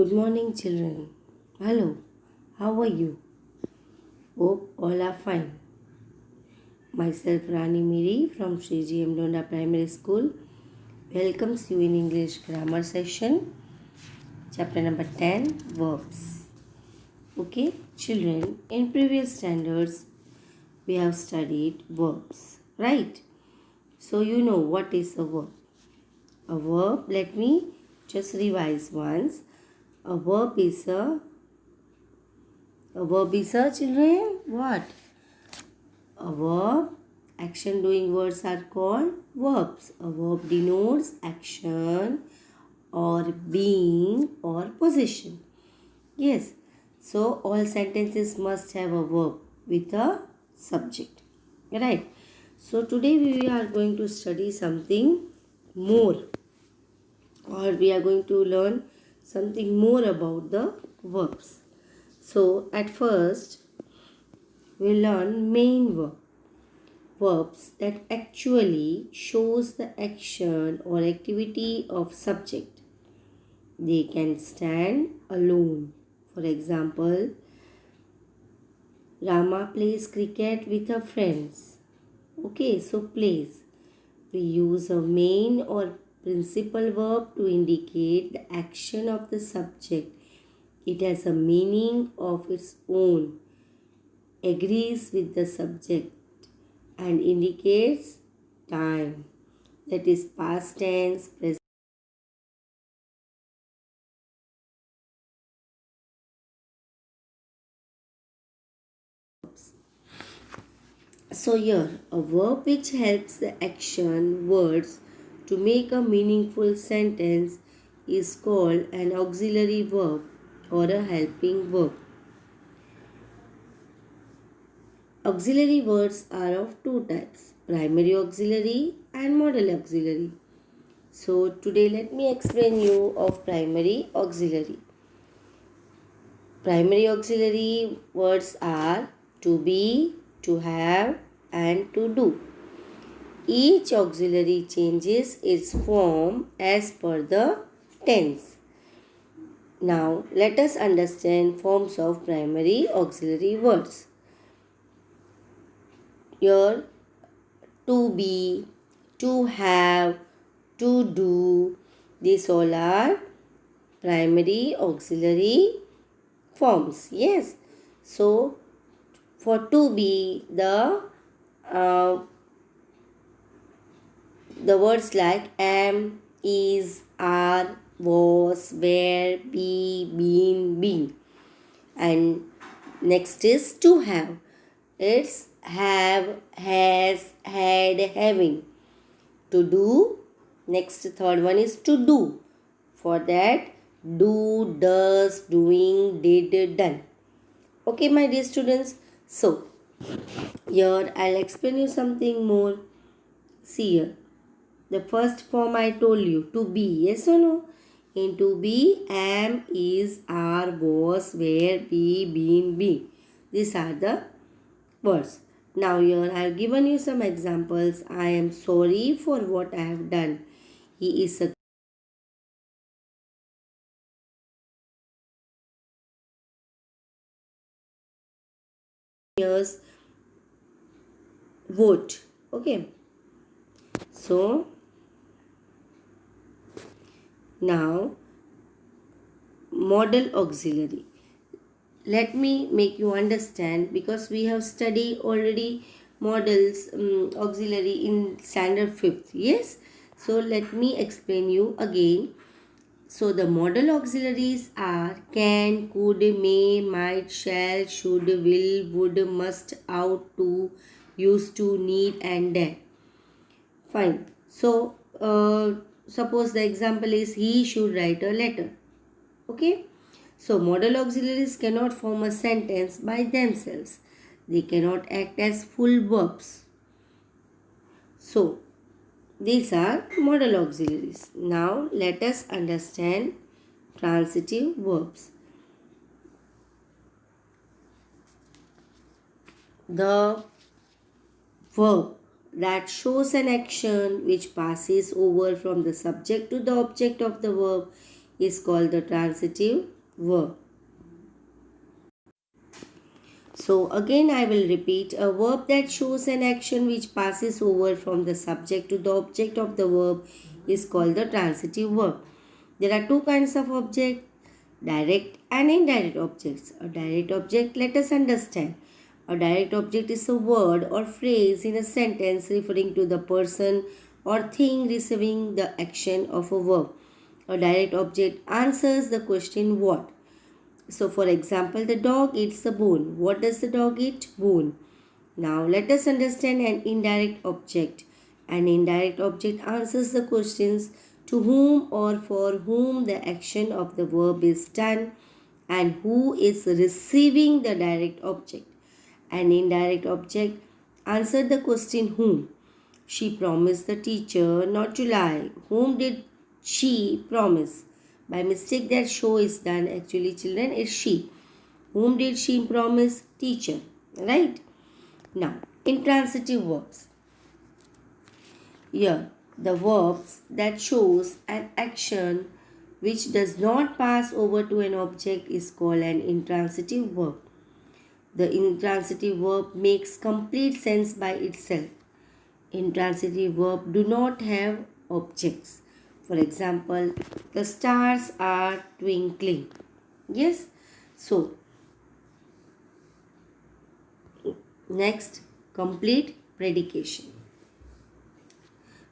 Good morning, children. Hello, how are you? Hope all are fine. Myself, Rani Miri from Sri G. M. Londa Primary School, welcomes you in English grammar session, chapter number 10 Verbs. Okay, children, in previous standards, we have studied verbs, right? So, you know what is a verb. A verb, let me just revise once. A verb is children, what? A verb, action doing words are called verbs. A verb denotes action or being or possession. Yes, so all sentences must have a verb with a subject. Right. So today we are going to study something more, or we are going to learn something more about the verbs. So at first we learn main verb. Verbs that actually shows the action or activity of subject. They can stand alone. For example, Rama plays cricket with her friends. Okay, so plays. We use a main or principal verb to indicate the action of the subject. It has a meaning of its own, agrees with the subject, and indicates time. That is past tense, present. So here, a verb which helps the action words to make a meaningful sentence is called an auxiliary verb or a helping verb. Auxiliary words are of two types, primary auxiliary and modal auxiliary. So today let me explain you of primary auxiliary. Primary auxiliary words are to be, to have, and to do. Each auxiliary changes its form as per the tense. Now, let us understand forms of primary auxiliary words. Here, to be, to have, to do, these all are primary auxiliary forms. Yes. So, for to be, the words like am, is, are, was, were, be, been, been. And next is to have. It's have, has, had, having. To do. Next third one is to do. For that, do, does, doing, did, done. Okay, my dear students. So, here I'll explain you something more. See here. The first form I told you, to be, yes or no? In to be, am, is, are, was, were, be, been, be. These are the words. Now here I have given you some examples. I am sorry for what I have done. He is a years vote. Okay. So now modal auxiliary. Let me make you understand, because we have studied already models auxiliary in standard 5th. Yes, so let me explain you again. So the modal auxiliaries are can, could, may, might, shall, should, will, would, must, ought to, used to, need, and that. Fine. So suppose the example is he should write a letter. Okay. So modal auxiliaries cannot form a sentence by themselves. They cannot act as full verbs. So these are modal auxiliaries. Now let us understand transitive verbs. The verb that shows an action which passes over from the subject to the object of the verb is called the transitive verb. So again I will repeat, a verb that shows an action which passes over from the subject to the object of the verb is called the transitive verb. There are two kinds of object, direct and indirect objects. A direct object, let us understand. A direct object is a word or phrase in a sentence referring to the person or thing receiving the action of a verb. A direct object answers the question what. So, for example, the dog eats the bone. What does the dog eat? Bone. Now, let us understand an indirect object. An indirect object answers the questions to whom or for whom the action of the verb is done and who is receiving the direct object. An indirect object answered the question whom. She promised the teacher not to lie. Whom did she promise? By mistake that show is done. Actually, children, it's she. Whom did she promise? Teacher. Right? Now, intransitive verbs. Here, the verbs that shows an action which does not pass over to an object is called an intransitive verb. The intransitive verb makes complete sense by itself. Intransitive verbs do not have objects. For example, the stars are twinkling. Yes? So, next, complete predication.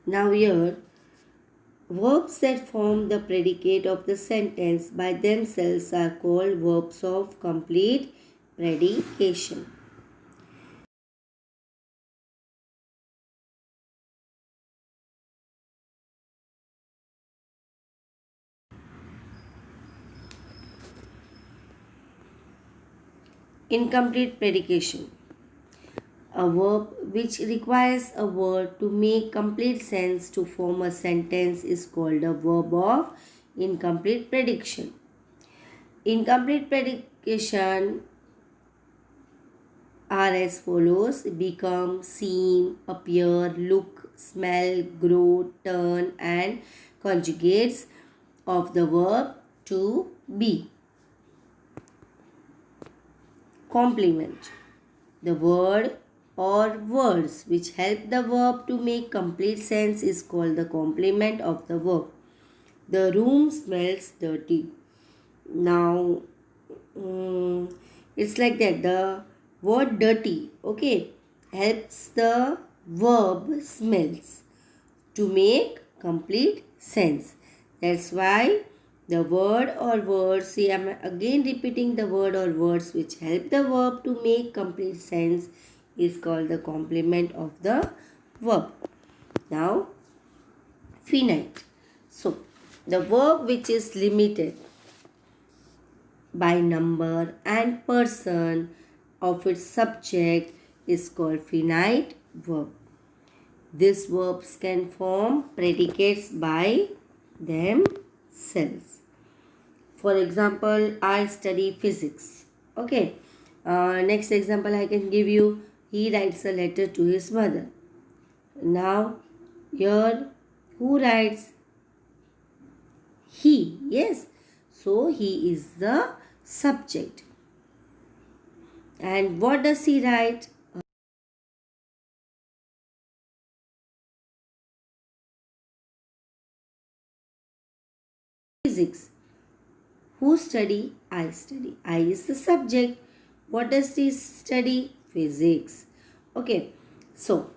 Now here, verbs that form the predicate of the sentence by themselves are called verbs of complete predication. Incomplete predication. A verb which requires a word to make complete sense to form a sentence is called a verb of incomplete prediction. Incomplete predication are as follows: become, seem, appear, look, smell, grow, turn, and conjugates of the verb to be. Complement. The word or words which help the verb to make complete sense is called the complement of the verb. The room smells dirty. Now, it's like that. The word dirty, okay, helps the verb smells to make complete sense. That's why the word or words, see, I'm again repeating, the word or words which help the verb to make complete sense is called the complement of the verb. Now, finite. So, the verb which is limited by number and person of its subject is called finite verb. These verbs can form predicates by themselves. For example, I study physics. Okay. Next example I can give you. He writes a letter to his mother. Now, here, who writes? He. Yes. So, he is the subject. And what does he write? Physics. Who study? I study. I is the subject. What does he study? Physics. Okay. So,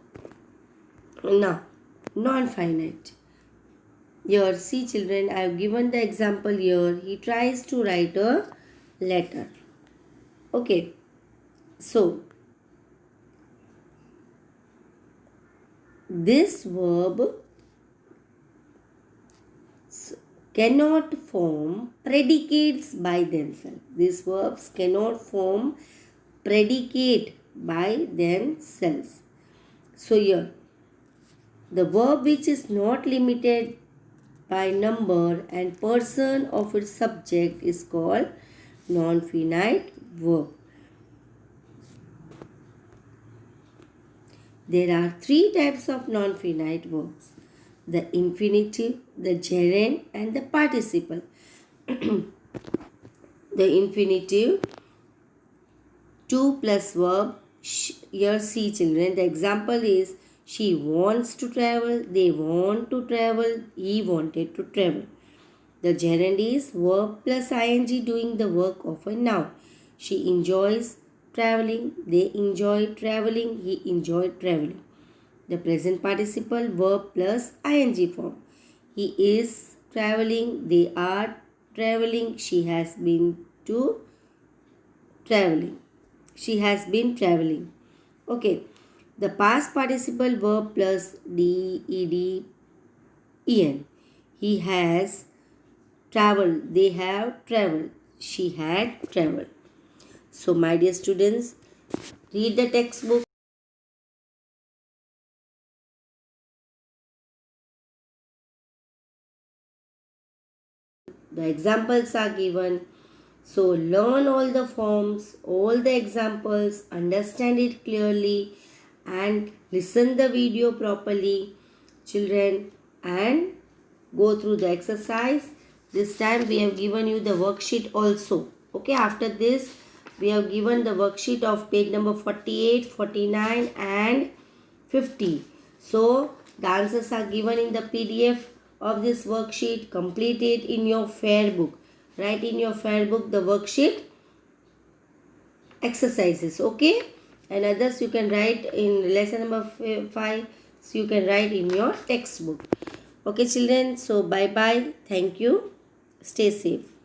now, non-finite. Here, see children, I have given the example here. He tries to write a letter. Okay. So, this verb cannot form predicates by themselves. These verbs cannot form predicate by themselves. So here, the verb which is not limited by number and person of its subject is called non-finite verb. There are three types of non-finite verbs: the infinitive, the gerund, and the participle. the infinitive to plus verb. Here see children, the example is she wants to travel, they want to travel, he wanted to travel. The gerund is verb plus ing doing the work of a noun. She enjoys traveling, they enjoy traveling, he enjoyed traveling. The present participle verb plus ing form. He is traveling, they are traveling, she has been to traveling. She has been traveling. Okay. The past participle verb plus ded en. He has traveled. They have traveled. She had traveled. So, my dear students, read the textbook. The examples are given. So, learn all the forms, all the examples, understand it clearly, and listen the video properly, children, and go through the exercise. This time we have given you the worksheet also. Okay, after this we have given the worksheet of page number 48, 49 and 50. So the answers are given in the PDF of this worksheet. Complete it in your fair book. Write in your fair book the worksheet exercises. Okay, and others you can write in lesson number 5. So you can write in your textbook. Okay children, so bye bye. Thank you. Stay safe.